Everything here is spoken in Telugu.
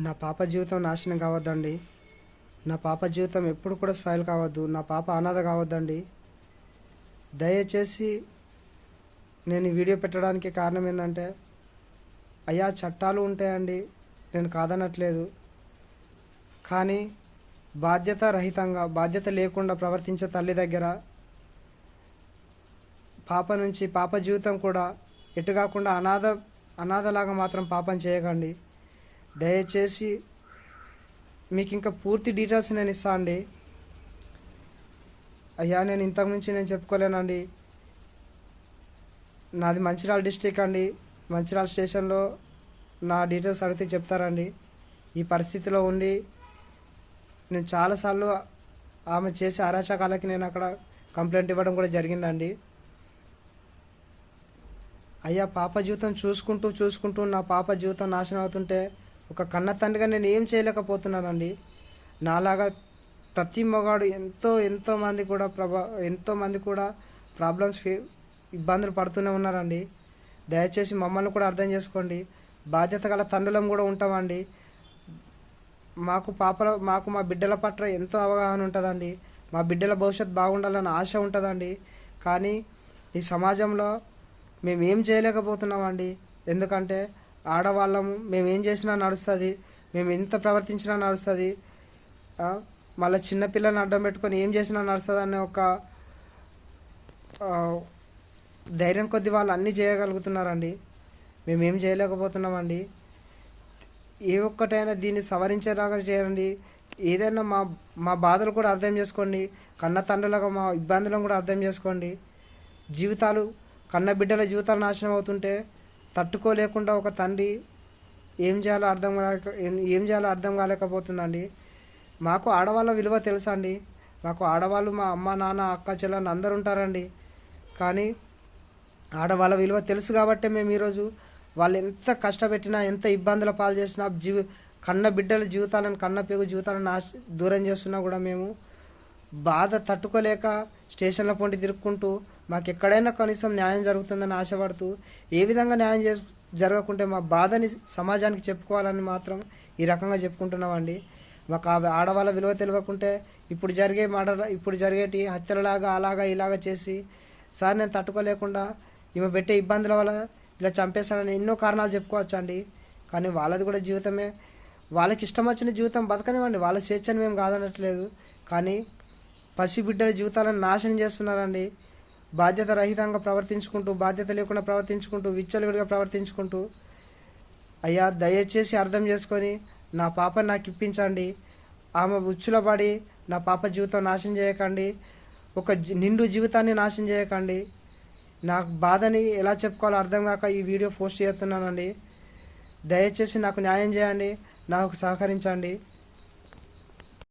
నా పాప జీవితం నాశనం కావద్దండి. నా పాప జీవితం ఎప్పుడు కూడా స్పాయిల్ కావద్దు. నా పాప అనాథ కావద్దండి. దయచేసి నేను ఈ వీడియో పెట్టడానికి కారణం ఏంటంటే, అయ్యా చట్టాలు ఉంటాయండి, నేను కాదనట్లేదు. కానీ బాధ్యత రహితంగా, బాధ్యత లేకుండా ప్రవర్తించే తల్లి దగ్గర పాప జీవితం కూడా ఎటు కాకుండా అనాథలాగా మాత్రం పాపం చేయకండి. దయచేసి మీకు ఇంకా పూర్తి డీటెయిల్స్ నేను ఇస్తా అండి. అయ్యా నేను ఇంతకుమించి నేను చెప్పుకోలేనండి. నాది మంచిర్యాల డిస్టిక్ అండి. మంచిర్యాల స్టేషన్లో నా డీటెయిల్స్ అడిగితే చెప్తారండి. ఈ పరిస్థితిలో ఉండి నేను చాలాసార్లు ఆమె చేసే అరాచకాలకి నేను అక్కడ కంప్లైంట్ ఇవ్వడం కూడా జరిగిందండి. అయ్యా పాప జీవితం చూసుకుంటూ నా పాప జీవితం నాశనం అవుతుంటే ఒక కన్న తండ్రిగా నేను ఏం చేయలేకపోతున్నానండి. నాలాగా ప్రతి మగాడు ఎంతోమంది కూడా ప్రాబ్లమ్స్ ఇబ్బందులు పడుతూనే ఉన్నారండి. దయచేసి మమ్మల్ని కూడా అర్థం చేసుకోండి. బాధ్యత గల తండ్రులం కూడా ఉంటామండి. మాకు మా బిడ్డల పట్ల ఎంతో అవగాహన ఉంటుందండి. మా బిడ్డల భవిష్యత్తు బాగుండాలని ఆశ ఉంటుందండి. కానీ ఈ సమాజంలో మేము ఏం చేయలేకపోతున్నామండి. ఎందుకంటే ఆడవాళ్ళము, మేము ఏం చేసినా నడుస్తుంది, మేము ఎంత ప్రవర్తించినా నడుస్తుంది, మళ్ళీ చిన్నపిల్లని అడ్డం పెట్టుకొని ఏం చేసినా నడుస్తుంది అనే ఒక ధైర్యం కొద్ది వాళ్ళు అన్నీ చేయగలుగుతున్నారండి. మేమేం చేయలేకపోతున్నామండి. ఏ ఒక్కటైనా దీన్ని సవరించేలాగా చేయండి. ఏదైనా మా బాధలు కూడా అర్థం చేసుకోండి. కన్న తండ్రులుగా మా ఇబ్బందులను కూడా అర్థం చేసుకోండి. కన్న బిడ్డల జీవితాలు నాశనం అవుతుంటే తట్టుకోలేకుండా ఒక తండ్రి ఏం చేయాలో అర్థం కాలేకపోతుందండి. మాకు ఆడవాళ్ళ విలువ తెలుసా అండి. మాకు ఆడవాళ్ళు మా అమ్మ నాన్న అక్క చెల్లెలు అందరూ ఉంటారండి. కానీ ఆడవాళ్ళ విలువ తెలుసు కాబట్టి మేము ఈరోజు వాళ్ళు ఎంత కష్టపెట్టినా, ఎంత ఇబ్బందుల పాలు చేసినా, కన్న బిడ్డల జీవితాలను, కన్న పేగు జీవితాలను దూరం చేస్తున్నా కూడా మేము బాధ తట్టుకోలేక స్టేషన్ల పొంటి తిరుక్కుంటూ మాకు ఎక్కడైనా కనీసం న్యాయం జరుగుతుందని ఆశపడుతూ, ఏ విధంగా న్యాయం జరగకుంటే మా బాధని సమాజానికి చెప్పుకోవాలని మాత్రం ఈ రకంగా చెప్పుకుంటున్నామండి. మాకు ఆడవాళ్ళ విలువ తెలియకుంటే ఇప్పుడు జరిగేటి హత్యలలాగా అలాగా ఇలాగా చేసి సార్ నేను తట్టుకోలేకుండా ఈమె పెట్టే ఇబ్బందుల వల్ల ఇలా చంపేశానని ఎన్నో కారణాలు చెప్పుకోవచ్చండి. కానీ వాళ్ళది కూడా జీవితమే. వాళ్ళకి ఇష్టం వచ్చిన జీవితం బతకనివ్వండి, వాళ్ళ స్వేచ్ఛను మేము కాదనట్లేదు. కానీ పసిబిడ్డల జీవితాలను నాశనం చేస్తున్నారండి. బాధ్యత రహితంగా ప్రవర్తించుకుంటూ, బాధ్యత లేకుండా ప్రవర్తించుకుంటూ, విచ్చలవిడిగా ప్రవర్తించుకుంటూ. అయ్యా దయచేసి అర్థం చేసుకొని నా పాపని నాకు ఇప్పించండి. ఆమె ఉచ్చుల పడి నా పాప జీవితం నాశనం చేయకండి. ఒక నిండు జీవితాన్ని నాశనం చేయకండి. నాకు బాధని ఎలా చెప్పుకోవాలో అర్థం కాక ఈ వీడియో పోస్ట్ చేస్తున్నానండి. దయచేసి నాకు న్యాయం చేయండి, నాకు సహకరించండి.